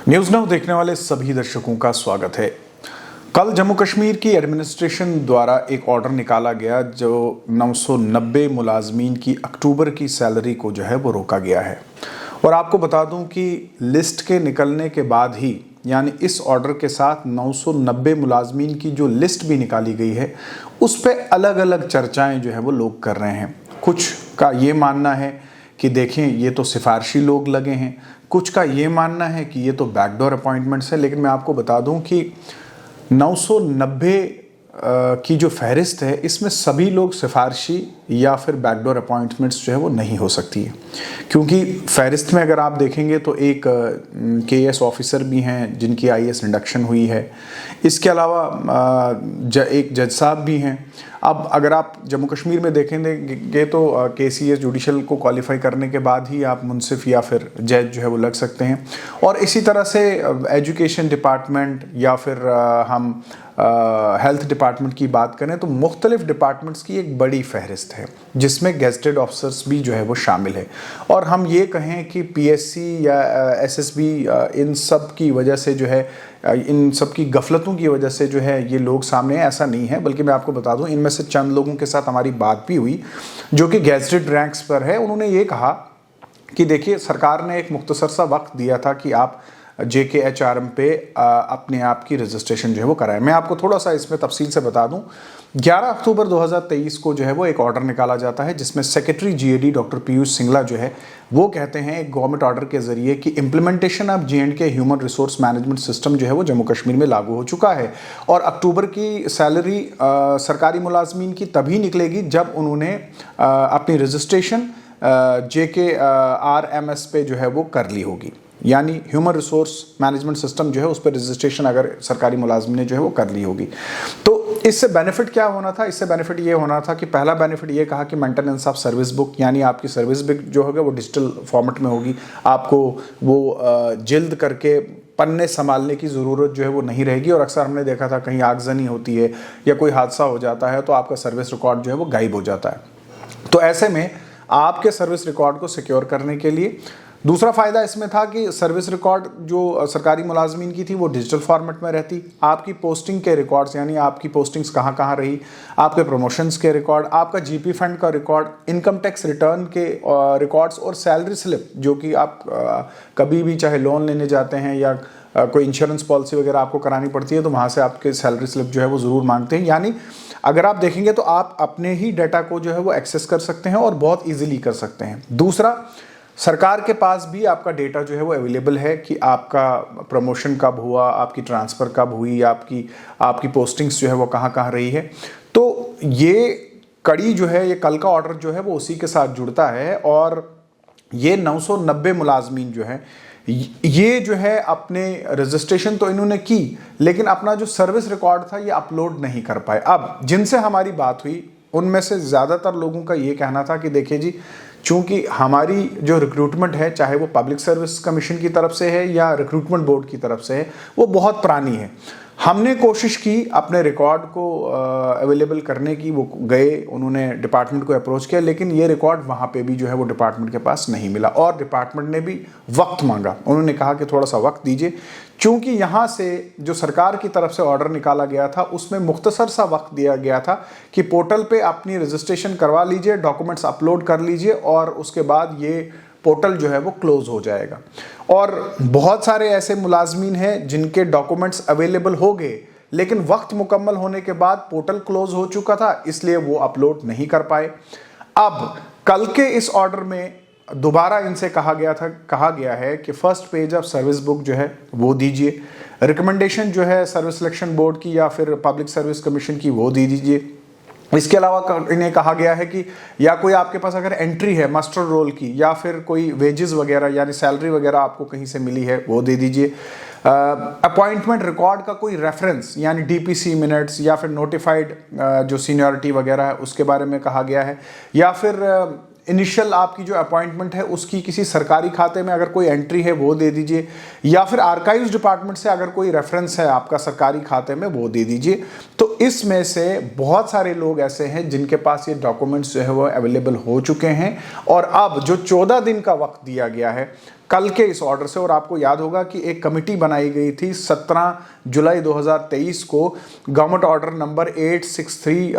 News now देखने वाले सभी दर्शकों का स्वागत है। कल जम्मू कश्मीर की एडमिनिस्ट्रेशन द्वारा एक ऑर्डर निकाला गया जो 990 मुलाजमीन की अक्टूबर की सैलरी को जो है वो रोका गया है। और आपको बता दूं कि लिस्ट के निकलने के बाद ही यानी इस ऑर्डर के साथ 990 मुलाजमीन की जो लिस्ट भी निकाली गई है उस पर अलग अलग चर्चाएं जो है वो लोग कर रहे हैं। कुछ का ये मानना है कि देखें ये तो सिफारशी लोग लगे हैं, कुछ का ये मानना है कि ये तो बैकडोर अपॉइंटमेंट्स है। लेकिन मैं आपको बता दूं कि 990 की जो फहरिस्त है इसमें सभी लोग सिफारशी या फिर बैकडोर अपॉइंटमेंट्स जो है वो नहीं हो सकती है, क्योंकि फहरिस्त में अगर आप देखेंगे तो एक केएस ऑफिसर भी हैं जिनकी आईएएस इंडक्शन हुई है। इसके अलावा एक जज साहब भी हैं। अब अगर आप जम्मू कश्मीर में देखेंगे तो केसीएस जुडिशल को क्वालिफाई करने के बाद ही आप मुंसिफ या फिर जज जो है वो लग सकते हैं। और इसी तरह से एजुकेशन डिपार्टमेंट या फिर हम हेल्थ डिपार्टमेंट की बात करें तो मुख्तलिफ डिपार्टमेंट्स की एक बड़ी फहरिस्त है जिसमें गेजेटेड ऑफिसर्स भी जो है वो शामिल है। और हम ये कहें कि पीएससी या एसएसबी इन सब की वजह से जो है इन सब की गफलतों की वजह से जो है ये लोग सामने हैं, ऐसा नहीं है। बल्कि मैं आपको बता दूं इनमें से चंद लोगों के साथ हमारी बात भी हुई जो कि गेजेटेड रैंक्स पर है। उन्होंने ये कहा कि देखिए सरकार ने एक मुख्तसर सा वक्त दिया था कि आप JKHRM पे अपने आप की रजिस्ट्रेशन जो है वो कराएं। मैं आपको थोड़ा सा इसमें तफसील से बता दूं। 11 अक्टूबर 2023 को जो है वो एक ऑर्डर निकाला जाता है जिसमें secretary GAD doctor Piyush Singla जो है वो कहते हैं एक गवर्नमेंट ऑर्डर के जरिए कि implementation of J&K human resource management system जो है वो जम्मू कश्मीर में लागू हो चुका है। और अक्टूबर की सैलरी सरकारी मुलाजमीन की तभी निकलेगी जब उन्होंने अपनी रजिस्ट्रेशन JKRMS पे जो है वो कर ली होगी, यानी ह्यूमन रिसोर्स मैनेजमेंट सिस्टम जो है उस पर रजिस्ट्रेशन अगर सरकारी मुलाजमी ने जो है वो कर ली होगी। तो इससे बेनिफिट क्या होना था? इससे बेनिफिट ये होना था कि पहला बेनिफिट ये कहा कि मेंटेनेंस ऑफ सर्विस बुक, यानी आपकी सर्विस बुक जो होगा वो डिजिटल फॉर्मेट में होगी। आपको वो जिल्द करके पन्ने संभालने की ज़रूरत जो है वो नहीं रहेगी। और अक्सर हमने देखा था कहीं आगजनी होती है या कोई हादसा हो जाता है तो आपका सर्विस रिकॉर्ड जो है वो गायब हो जाता है। तो ऐसे में आपके सर्विस रिकॉर्ड को सिक्योर करने के लिए दूसरा फ़ायदा इसमें था कि सर्विस रिकॉर्ड जो सरकारी मुलाजमीन की थी वो डिजिटल फॉर्मेट में रहती। आपकी पोस्टिंग के रिकॉर्ड्स, यानी आपकी पोस्टिंग्स कहाँ कहाँ रही, आपके प्रमोशंस के रिकॉर्ड, आपका जीपी फंड का रिकॉर्ड, इनकम टैक्स रिटर्न के रिकॉर्ड्स और सैलरी स्लिप जो कि आप कभी भी चाहे लोन लेने जाते हैं या कोई इंश्योरेंस पॉलिसी वगैरह आपको करानी पड़ती है तो वहाँ से आपके सैलरी स्लिप जो है वो ज़रूर मांगते हैं। यानी अगर आप देखेंगे तो आप अपने ही डाटा को जो है वो एक्सेस कर सकते हैं और बहुत ईजिली कर सकते हैं। दूसरा, सरकार के पास भी आपका डेटा जो है वो अवेलेबल है कि आपका प्रमोशन कब हुआ, आपकी ट्रांसफ़र कब हुई, आपकी पोस्टिंग्स जो है वो कहाँ कहाँ रही है। तो ये कड़ी जो है, ये कल का ऑर्डर जो है वो उसी के साथ जुड़ता है। और ये 990 मुलाजमीन जो है ये जो है अपने रजिस्ट्रेशन तो इन्होंने की लेकिन अपना जो सर्विस रिकॉर्ड था ये अपलोड नहीं कर पाए। अब जिनसे हमारी बात हुई उनमें से ज़्यादातर लोगों का ये कहना था कि देखिए जी, चूंकि हमारी जो रिक्रूटमेंट है चाहे वो पब्लिक सर्विस कमीशन की तरफ से है या रिक्रूटमेंट बोर्ड की तरफ से है वो बहुत पुरानी है। हमने कोशिश की अपने रिकॉर्ड को अवेलेबल करने की, वो गए, उन्होंने डिपार्टमेंट को अप्रोच किया लेकिन ये रिकॉर्ड वहाँ पे भी जो है वो डिपार्टमेंट के पास नहीं मिला। और डिपार्टमेंट ने भी वक्त मांगा, उन्होंने कहा कि थोड़ा सा वक्त दीजिए, क्योंकि यहाँ से जो सरकार की तरफ से ऑर्डर निकाला गया था उसमें मुख्तसर सा वक्त दिया गया था कि पोर्टल पे अपनी रजिस्ट्रेशन करवा लीजिए, डॉक्यूमेंट्स अपलोड कर लीजिए और उसके बाद ये पोर्टल जो है वो क्लोज हो जाएगा। और बहुत सारे ऐसे मुलाजमीन हैं जिनके डॉक्यूमेंट्स अवेलेबल हो गए लेकिन वक्त मुकम्मल होने के बाद पोर्टल क्लोज हो चुका था, इसलिए वो अपलोड नहीं कर पाए। अब कल के इस ऑर्डर में दोबारा इनसे कहा गया है कि first page of service book जो है वो दीजिए, रिकमेंडेशन जो है सर्विस सिलेक्शन बोर्ड की या फिर पब्लिक सर्विस कमीशन की वो दे दीजिए। इसके अलावा इन्हें कहा गया है कि या कोई आपके पास अगर एंट्री है मास्टर रोल की या फिर कोई वेजेस वगैरह यानी सैलरी वगैरह आपको कहीं से मिली है वो दे दीजिए। अपॉइंटमेंट रिकॉर्ड का कोई रेफरेंस यानी DPC मिनट्स या फिर नोटिफाइड जो सीनियरिटी वगैरह है उसके बारे में कहा गया है, या फिर इनिशियल आपकी जो अपॉइंटमेंट है उसकी किसी सरकारी खाते में अगर कोई एंट्री है वो दे दीजिए, या फिर आर्काइव्स डिपार्टमेंट से अगर कोई रेफरेंस है आपका सरकारी खाते में वो दे दीजिए। तो इसमें से बहुत सारे लोग ऐसे हैं जिनके पास ये डॉक्यूमेंट्स जो है वो अवेलेबल हो चुके हैं और अब जो 14 दिन का वक्त दिया गया है कल के इस ऑर्डर से। और आपको याद होगा कि एक कमिटी बनाई गई थी 17 जुलाई 2023 को government order number 863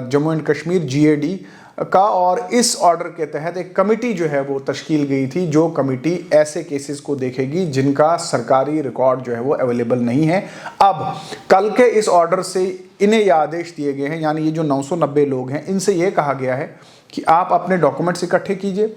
Jammu and Kashmir GAD का, और इस ऑर्डर के तहत एक कमिटी जो है वो तश्कील गई थी, जो कमिटी ऐसे केसेस को देखेगी जिनका सरकारी रिकॉर्ड जो है वो अवेलेबल नहीं है। अब कल के इस ऑर्डर से इन्हें ये आदेश दिए गए हैं, यानी ये जो 990 लोग हैं, इनसे ये कहा गया है कि आप अपने डॉक्यूमेंट्स इकट्ठे कीजिए।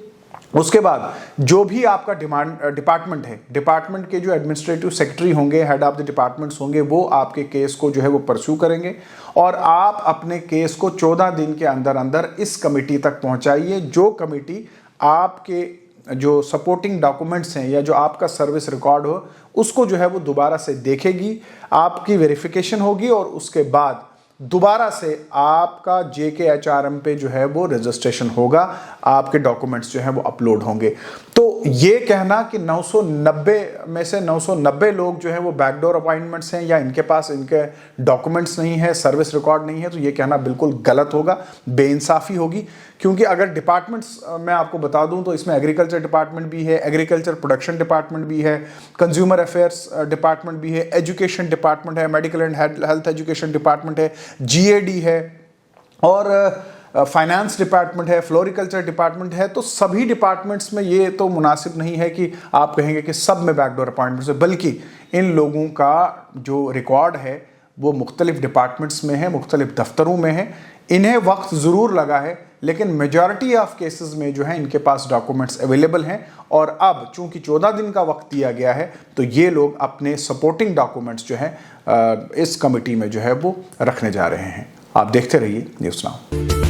उसके बाद जो भी आपका डिपार्टमेंट है, डिपार्टमेंट के जो एडमिनिस्ट्रेटिव सेक्रेटरी होंगे, हेड ऑफ द डिपार्टमेंट्स होंगे, वो आपके केस को जो है वो परस्यू करेंगे, और आप अपने केस को 14 दिन के अंदर अंदर इस कमेटी तक पहुंचाइए। जो कमेटी आपके जो सपोर्टिंग डॉक्यूमेंट्स हैं या जो आपका सर्विस रिकॉर्ड हो, उसको जो है वो दोबारा से देखेगी, आपकी वेरिफिकेशन होगी, और उसके बाद दोबारा से आपका JKHRM पे जो है वो रजिस्ट्रेशन होगा, आपके डॉक्यूमेंट्स जो है वो अपलोड होंगे। तो ये कहना कि 990 में से 990 लोग जो है वो बैकडोर अपॉइंटमेंट्स हैं या इनके पास इनके डॉक्यूमेंट्स नहीं है, सर्विस रिकॉर्ड नहीं है, तो ये कहना बिल्कुल गलत होगा, बेइंसाफी होगी। क्योंकि अगर डिपार्टमेंट्स मैं आपको बता दूं तो इसमें एग्रीकल्चर डिपार्टमेंट भी है, एग्रीकल्चर प्रोडक्शन डिपार्टमेंट भी है, कंज्यूमर अफेयर्स डिपार्टमेंट भी है, एजुकेशन डिपार्टमेंट है, medical and health education department है, GAD है, और फाइनेंस डिपार्टमेंट है, फ्लोरिकल्चर डिपार्टमेंट है। तो सभी डिपार्टमेंट्स में ये तो मुनासिब नहीं है कि आप कहेंगे कि सब में बैकडोर अपॉइंटमेंट्स है, बल्कि इन लोगों का जो रिकॉर्ड है वो मुख्तलिफ डिपार्टमेंट्स में है, मुख्तलिफ दफ्तरों में है। इन्हें वक्त ज़रूर लगा है, लेकिन मेजॉरिटी ऑफ केसेस में जो है इनके पास डॉक्यूमेंट्स अवेलेबल हैं। और अब चूंकि 14 दिन का वक्त दिया गया है, तो ये लोग अपने सपोर्टिंग डॉक्यूमेंट्स जो हैं इस कमेटी में जो है वो रखने जा रहे हैं। आप देखते रहिए न्यूज़ नाउ।